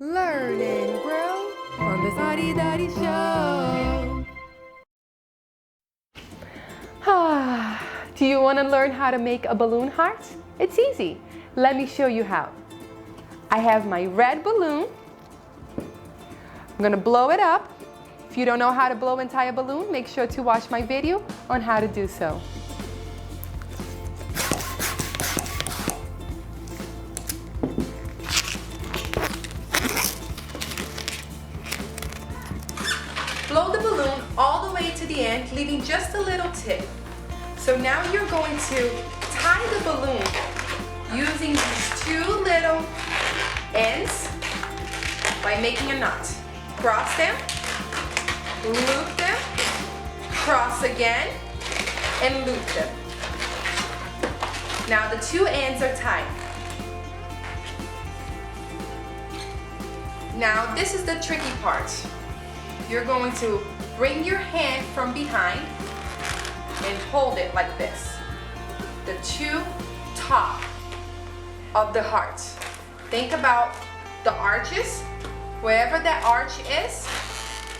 Learn and grow on the Spotty Dotty Show. Do you want to learn how to make a balloon heart? It's easy. Let me show you how. I have my red balloon. I'm going to blow it up. If you don't know how to blow and tie a balloon, make sure to watch my video on how to do so. Blow the balloon all the way to the end, leaving just a little tip. So now you're going to tie the balloon using these two little ends by making a knot. Cross them, loop them, cross again, and loop them. Now the two ends are tied. Now this is the tricky part. You're going to bring your hand from behind and hold it like this. The two top of the heart. Think about the arches. Wherever that arch is,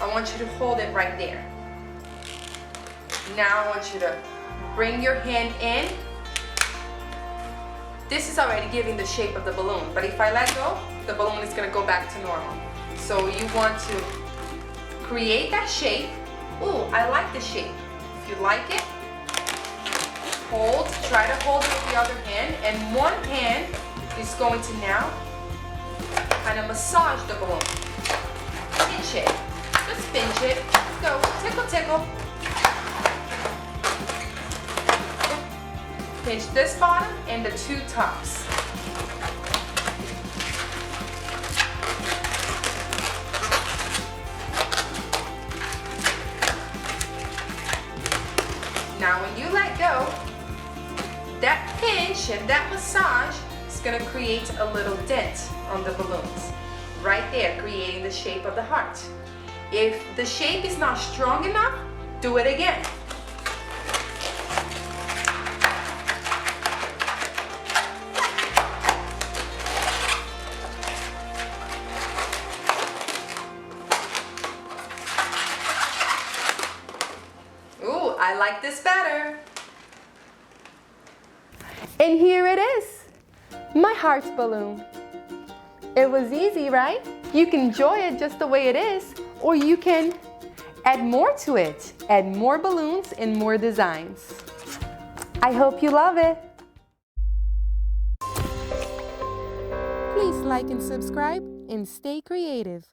I want you to hold it right there. Now I want you to bring your hand in. This is already giving the shape of the balloon, but if I let go, the balloon is going to go back to normal. So you want to create that shape. Ooh, I like the shape. If you like it, hold, try to hold it with the other hand, and one hand is going to now kind of massage the balloon. Pinch it, just pinch it. Let's go, tickle, tickle. Pinch this bottom and the two tops. Now when you let go, that pinch and that massage is going to create a little dent on the balloons. Right there, creating the shape of the heart. If the shape is not strong enough, do it again. Ooh, I like this better. And here it is, my heart balloon. It was easy, right? You can enjoy it just the way it is, or you can add more to it. Add more balloons and more designs. I hope you love it. Please like and subscribe and stay creative.